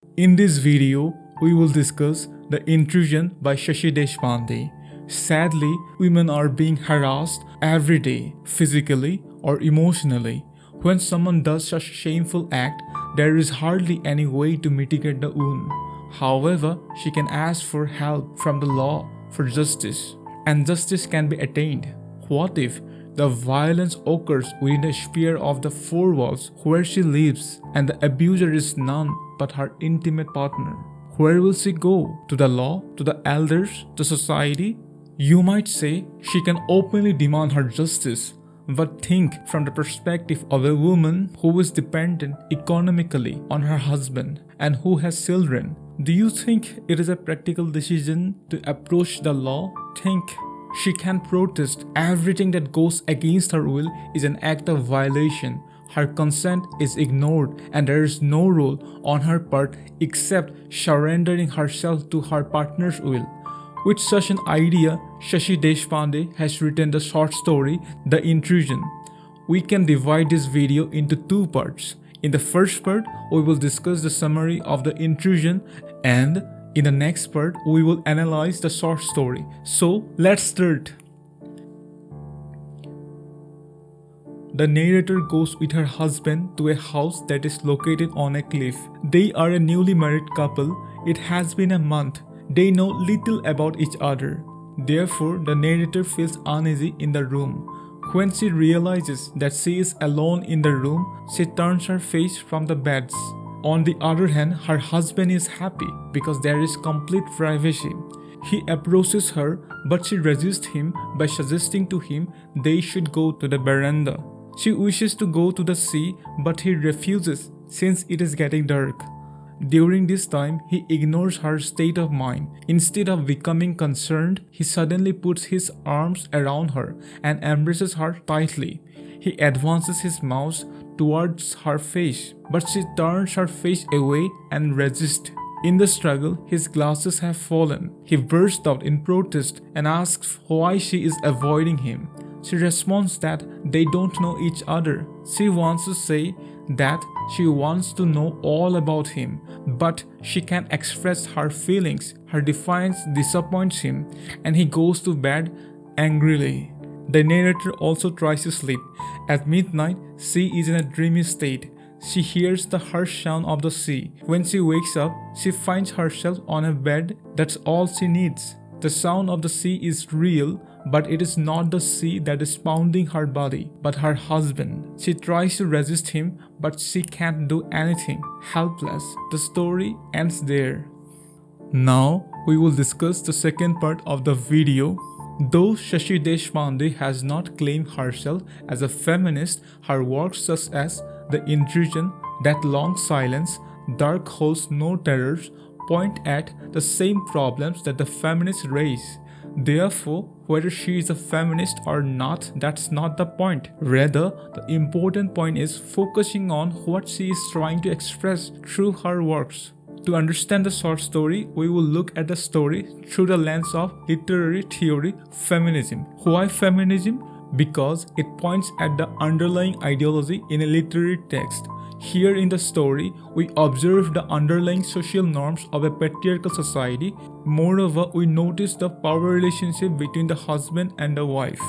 In this video, we will discuss The Intrusion by Shashi Deshpande. Sadly, women are being harassed every day, physically or emotionally. When someone does such a shameful act, there is hardly any way to mitigate the wound. However, she can ask for help from the law for justice, and justice can be attained. What if the violence occurs within the sphere of the four walls where she lives, and the abuser is none but her intimate partner? Where will she go? To the law? To the elders? To society? You might say she can openly demand her justice, but think from the perspective of a woman who is dependent economically on her husband and who has children. Do you think it is a practical decision to approach the law? Think. She can protest. Everything that goes against her will is an act of violation. Her consent is ignored, and there is no role on her part except surrendering herself to her partner's will. With such an idea, Shashi Deshpande has written the short story The Intrusion. We can divide this video into two parts. In the first part, we will discuss the summary of The Intrusion, and in the next part, we will analyze the short story. So, let's start. The narrator goes with her husband to a house that is located on a cliff. They are a newly married couple. It has been a month. They know little about each other. Therefore, the narrator feels uneasy in the room. When she realizes that she is alone in the room, she turns her face from the beds. On the other hand, her husband is happy because there is complete privacy. He approaches her, but she resists him by suggesting to him they should go to the veranda. She wishes to go to the sea, but he refuses since it is getting dark. During this time, he ignores her state of mind. Instead of becoming concerned, he suddenly puts his arms around her and embraces her tightly. He advances his mouth towards her face, but she turns her face away and resists. In the struggle, his glasses have fallen. He bursts out in protest and asks why she is avoiding him. She responds that they don't know each other. She wants to say that she wants to know all about him, but she can't express her feelings. Her defiance disappoints him, and he goes to bed angrily. The narrator also tries to sleep. At midnight, she is in a dreamy state. She hears the harsh sound of the sea. When she wakes up, she finds herself on a bed. That's all she needs. The sound of the sea is real, but it is not the sea that is pounding her body, but her husband. She tries to resist him, but she can't do anything. Helpless. The story ends there. Now, we will discuss the second part of the video. Though Shashi Deshpande has not claimed herself as a feminist, her works such as The Intrusion, That Long Silence, Dark Holes No Terrors point at the same problems that the feminists raise. Therefore, whether she is a feminist or not, that's not the point. Rather, the important point is focusing on what she is trying to express through her works. To understand the short story, we will look at the story through the lens of literary theory feminism. Why feminism? Because it points at the underlying ideology in a literary text. Here in the story, we observe the underlying social norms of a patriarchal society. Moreover, we notice the power relationship between the husband and the wife.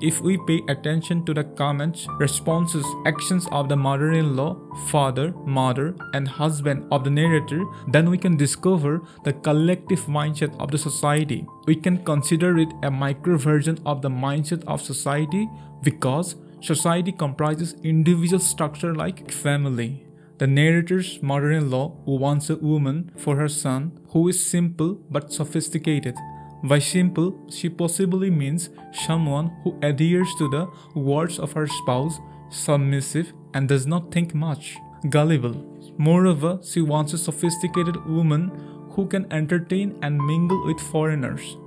If we pay attention to the comments, responses, actions of the mother-in-law, father, mother, and husband of the narrator, then we can discover the collective mindset of the society. We can consider it a micro version of the mindset of society because society comprises individual structure like family. The narrator's mother-in-law who wants a woman for her son who is simple but sophisticated. By simple, she possibly means someone who adheres to the words of her spouse, submissive, and does not think much, gullible. Moreover, she wants a sophisticated woman who can entertain and mingle with foreigners.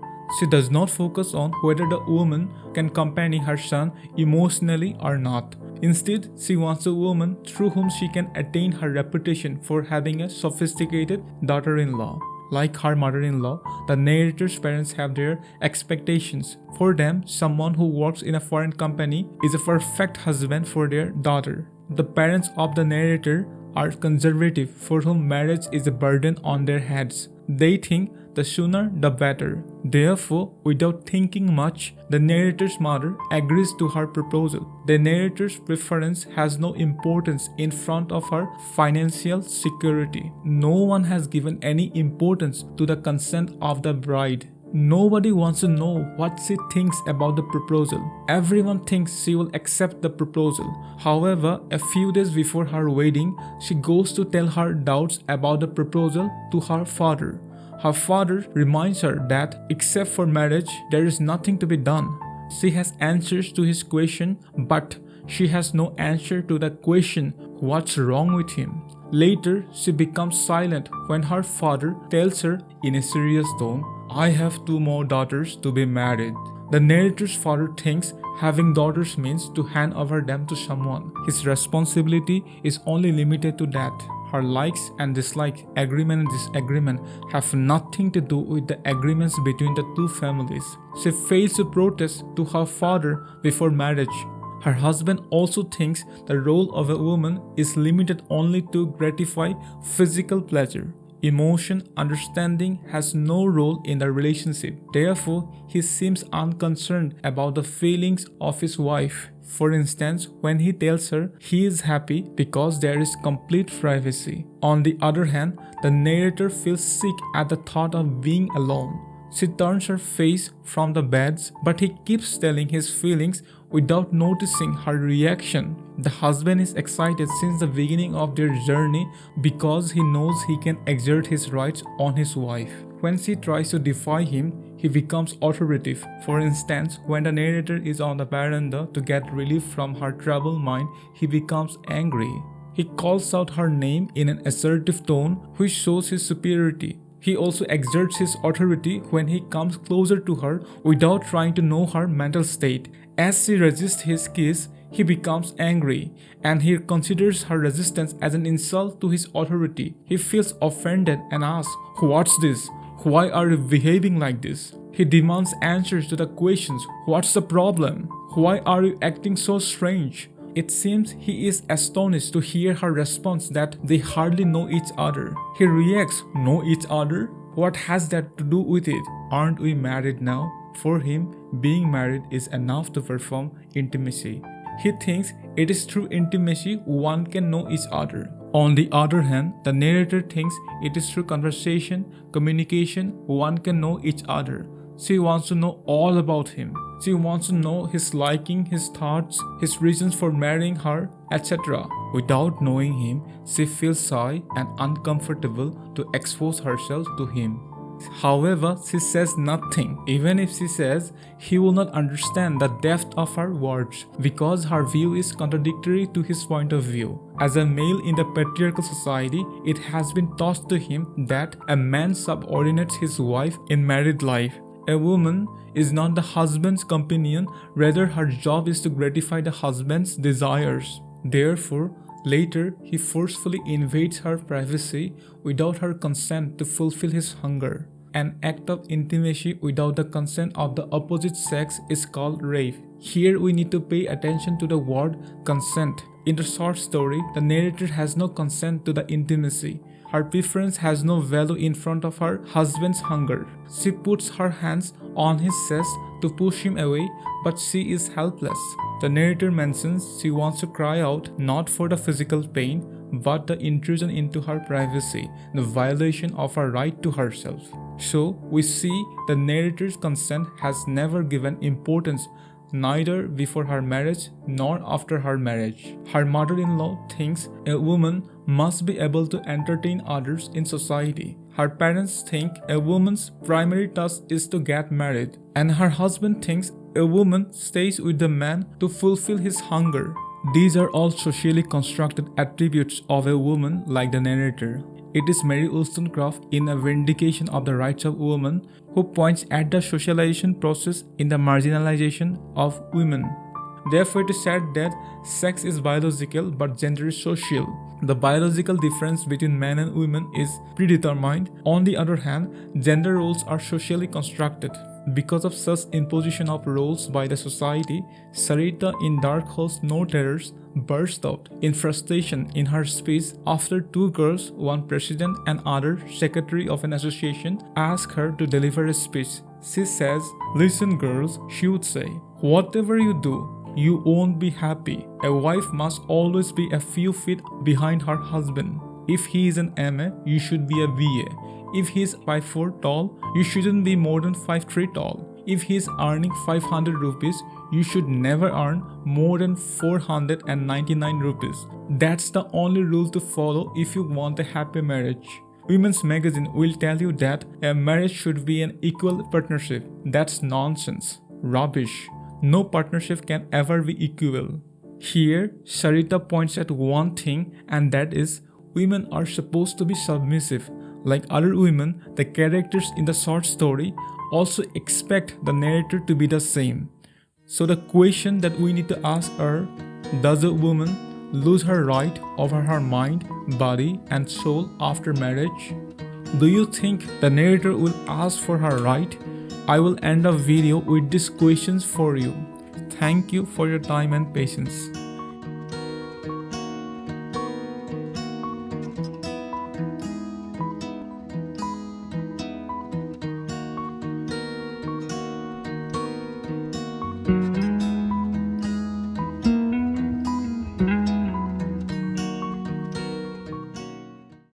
She does not focus on whether the woman can accompany her son emotionally or not. Instead, she wants a woman through whom she can attain her reputation for having a sophisticated daughter-in-law. Like her mother-in-law, the narrator's parents have their expectations. For them, someone who works in a foreign company is a perfect husband for their daughter. The parents of the narrator are conservative for whom marriage is a burden on their heads. They think the sooner the better. Therefore, without thinking much, the narrator's mother agrees to her proposal. The narrator's preference has no importance in front of her financial security. No one has given any importance to the consent of the bride. Nobody wants to know what she thinks about the proposal. Everyone thinks she will accept the proposal. However, a few days before her wedding, she goes to tell her doubts about the proposal to her father. Her father reminds her that except for marriage, there is nothing to be done. She has answers to his question, but she has no answer to the question, what's wrong with him? Later, she becomes silent when her father tells her in a serious tone, I have 2 more daughters to be married. The narrator's father thinks having daughters means to hand over them to someone. His responsibility is only limited to that. Her likes and dislikes, agreement and disagreement have nothing to do with the agreements between the 2 families. She fails to protest to her father before marriage. Her husband also thinks the role of a woman is limited only to gratify physical pleasure. Emotion, understanding has no role in the relationship. Therefore, he seems unconcerned about the feelings of his wife. For instance, when he tells her he is happy because there is complete privacy. On the other hand, the narrator feels sick at the thought of being alone. She turns her face from the beds, but he keeps telling his feelings without noticing her reaction. The husband is excited since the beginning of their journey because he knows he can exert his rights on his wife. When she tries to defy him, he becomes authoritative. For instance, when the narrator is on the veranda to get relief from her troubled mind, he becomes angry. He calls out her name in an assertive tone, which shows his superiority. He also exerts his authority when he comes closer to her without trying to know her mental state. As she resists his kiss, he becomes angry, and he considers her resistance as an insult to his authority. He feels offended and asks, "What's this? Why are you behaving like this?" He demands answers to the questions, "What's the problem? Why are you acting so strange?" It seems he is astonished to hear her response that they hardly know each other. He reacts, "Know each other? What has that to do with it? Aren't we married now?" For him, being married is enough to perform intimacy. He thinks it is through intimacy one can know each other. On the other hand, the narrator thinks it is through conversation, communication, one can know each other. She wants to know all about him. She wants to know his liking, his thoughts, his reasons for marrying her, etc. Without knowing him, she feels shy and uncomfortable to expose herself to him. However, she says nothing. Even if she says, he will not understand the depth of her words because her view is contradictory to his point of view. As a male in the patriarchal society, it has been taught to him that a man subordinates his wife in married life. A woman is not the husband's companion, rather her job is to gratify the husband's desires. Therefore, later he forcefully invades her privacy without her consent to fulfill his hunger. An act of intimacy without the consent of the opposite sex is called rape. Here we need to pay attention to the word consent. In the short story, the narrator has no consent to the intimacy. Her preference has no value in front of her husband's hunger. She puts her hands on his chest to push him away, but she is helpless. The narrator mentions she wants to cry out not for the physical pain, but the intrusion into her privacy, the violation of her right to herself. So, we see the narrator's consent has never given importance neither before her marriage nor after her marriage. Her mother-in-law thinks a woman must be able to entertain others in society. Her parents think a woman's primary task is to get married, and her husband thinks a woman stays with the man to fulfill his hunger. These are all socially constructed attributes of a woman like the narrator. It is Mary Wollstonecraft in A Vindication of the Rights of Women who points at the socialization process in the marginalization of women. Therefore, it is said that sex is biological but gender is social. The biological difference between men and women is predetermined. On the other hand, gender roles are socially constructed. Because of such imposition of roles by the society, Sarita in Dark Horse No Terrors burst out in frustration in her speech after two girls, one president and other secretary of an association, asked her to deliver a speech. She says, "Listen girls," she would say, "whatever you do, you won't be happy. A wife must always be a few feet behind her husband. If he is an MA, you should be a VA. If he is 5'4" tall, you shouldn't be more than 5'3" tall. If he is earning 500 rupees, you should never earn more than 499 rupees. That's the only rule to follow if you want a happy marriage." Women's Magazine will tell you that a marriage should be an equal partnership. That's nonsense. Rubbish. No partnership can ever be equal. Here, Sarita points at one thing, and that is women are supposed to be submissive. Like other women, the characters in the short story also expect the narrator to be the same. So the question that we need to ask are, does a woman lose her right over her mind, body and soul after marriage? Do you think the narrator will ask for her right? I will end the video with these questions for you. Thank you for your time and patience.